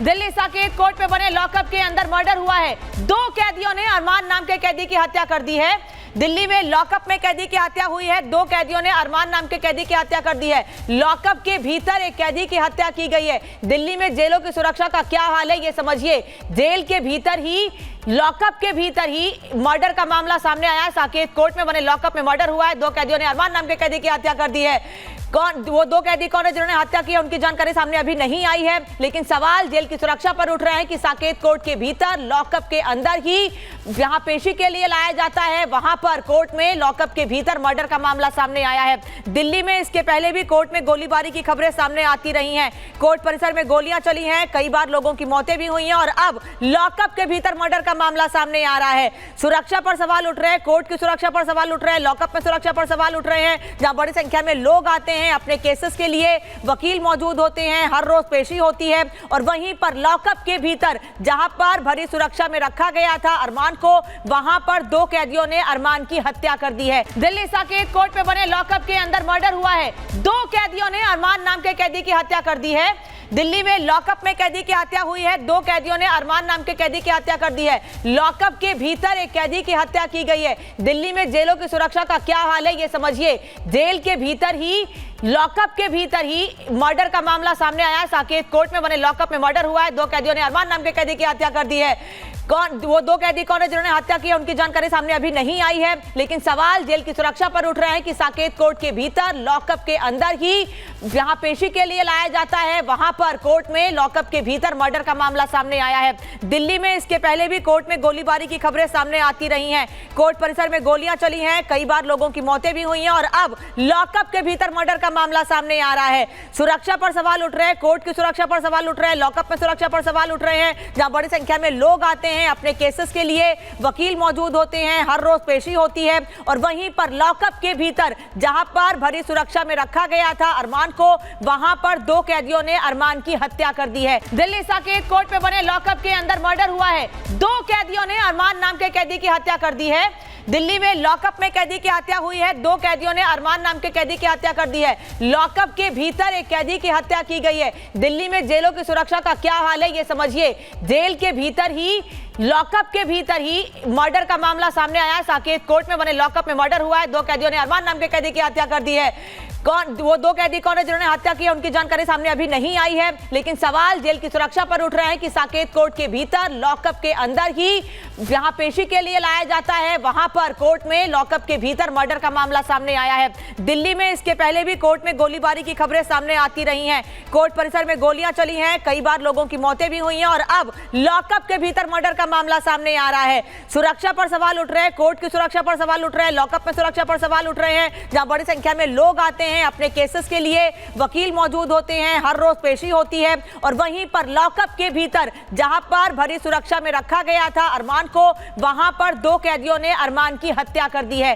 Delhi Saket court में बने lockup के अंदर मर्डर हुआ है। 2 कैदियों ने अरमान नाम के कैदी की हत्या कर दी है। दिल्ली में लॉकअप में कैदी की हत्या हुई है। 2 कैदियों ने अरमान नाम के कैदी की हत्या कर दी है। लॉकअप के भीतर एक कैदी की हत्या की गई है। दिल्ली में जेलों की सुरक्षा का क्या हाल है ये समझिए। जेल के भीतर ही, लॉकअप के भीतर ही मर्डर का मामला सामने आया है। साकेत कोर्ट में बने लॉकअप में मर्डर हुआ है। 2 कैदियों ने अरमान नाम के कैदी की हत्या कर दी है। वो 2 कैदी कौन है जिन्होंने हत्या की है, उनकी जानकारी सामने अभी नहीं आई है। लेकिन सवाल जेल की सुरक्षा पर उठ रहे हैं कि साकेत कोर्ट के भीतर, लॉकअप के अंदर ही जहां पेशी के लिए लाया जाता है, वहां पर कोर्ट में लॉकअप के भीतर मर्डर का मामला सामने आया है। दिल्ली में इसके पहले भी कोर्ट में गोलीबारी की खबरें सामने आती रही हैं। कोर्ट परिसर में गोलियां चली हैं, कई बार लोगों की मौतें भी हुई हैं और अब लॉकअप के भीतर मर्डर का मामला सामने आ रहा है। सुरक्षा पर सवाल उठ रहे हैं, कोर्ट की सुरक्षा पर सवाल उठ रहे हैं, लॉकअप में सुरक्षा पर सवाल उठ रहे हैं, जहां बड़ी संख्या में लोग आते हैं, अपने केसेस के लिए वकील मौजूद होते हैं, हर रोज पेशी होती है। और वहीं पर लॉकअप के भीतर जहां पर भरी सुरक्षा में रखा गया था अरमान को, वहां पर 2 कैदियों ने अरमान की हत्या कर दी है। दिल्ली साकेत कोर्ट में बने लॉकअप के अंदर मर्डर हुआ है। 2 कैदियों ने अरमान नाम के कैदी की हत्या कर दी है। दिल्ली में लॉकअप में कैदी की हत्या हुई है। 2 कैदियों ने अरमान नाम के कैदी की हत्या कर दी है। लॉकअप के भीतर एक कैदी की हत्या की गई है। दिल्ली में जेलों की सुरक्षा का क्या हाल है ये समझिए। जेल के भीतर ही, लॉकअप के भीतर ही मर्डर का मामला सामने आया है। साकेत कोर्ट में बने लॉकअप में मर्डर हुआ है। 2 कैदियों ने अरमान नाम के कैदी की हत्या कर दी है। वो 2 कैदी कौन है जिन्होंने हत्या की है, उनकी जानकारी सामने अभी नहीं आई है। लेकिन सवाल जेल की सुरक्षा पर उठ रहे हैं कि साकेत कोर्ट के भीतर, लॉकअप के अंदर ही जहां पेशी के लिए लाया जाता है, वहां पर कोर्ट में लॉकअप के भीतर मर्डर का मामला सामने आया है। दिल्ली में इसके पहले भी कोर्ट में गोलीबारी की खबरें सामने आती रही हैं। कोर्ट परिसर में गोलियां चली हैं, कई बार लोगों की मौतें भी हुई हैं और अब लॉकअप के भीतर मर्डर का मामला सामने आ रहा है। सुरक्षा पर सवाल उठ रहे हैं, कोर्ट की सुरक्षा पर सवाल उठ रहे हैं, लॉकअप में सुरक्षा पर सवाल उठ रहे हैं, जहां बड़ी संख्या में लोग आते हैं, अपने केसेस के लिए वकील मौजूद होते हैं, हर रोज पेशी होती है। और वहीं पर लॉकअप के भीतर जहां पर भरी सुरक्षा में रखा गया था अरमान को, वहां पर 2 कैदियों ने अरमान की हत्या कर दी है। दिल्ली साकेत कोर्ट में बने लॉकअप के अंदर मर्डर हुआ है। 2 कैदियों ने अरमान नाम के कैदी की हत्या कर दी है। दिल्ली में लॉकअप में कैदी की हत्या हुई है। 2 कैदियों ने अरमान नाम के कैदी की हत्या कर दी है। लॉकअप के भीतर एक कैदी की हत्या की गई है। दिल्ली में जेलों की सुरक्षा का क्या हाल है ये समझिए। जेल के भीतर ही, लॉकअप के भीतर ही मर्डर का मामला सामने आया है। साकेत कोर्ट में बने लॉकअप में मर्डर हुआ है। 2 कैदियों ने अरमान नाम के कैदी की हत्या कर दी है। वो 2 कैदी कौन है जिन्होंने हत्या की है, उनकी जानकारी सामने अभी नहीं आई है। लेकिन सवाल जेल की सुरक्षा पर उठ रहे हैं कि साकेत कोर्ट के भीतर, लॉकअप के अंदर ही जहां पेशी के लिए लाया जाता है, वहां पर कोर्ट में लॉकअप के भीतर मर्डर का मामला सामने आया है। दिल्ली में इसके पहले भी कोर्ट में गोलीबारी की खबरें सामने आती रही हैं। कोर्ट परिसर में गोलियां चली हैं, कई बार लोगों की मौतें भी हुई हैं और अब लॉकअप के भीतर मर्डर का मामला सामने आ रहा है। सुरक्षा पर सवाल उठ रहे हैं, कोर्ट की सुरक्षा पर सवाल उठ रहे हैं, लॉकअप में सुरक्षा पर सवाल उठ रहे हैं, जहां बड़ी संख्या में लोग आते हैं, अपने केसेस के लिए वकील मौजूद होते हैं, हर रोज पेशी होती है। और वहीं पर लॉकअप के भीतर जहां पर भरी सुरक्षा में रखा गया था अरमान को, वहां पर 2 कैदियों ने अरमान की हत्या कर दी है।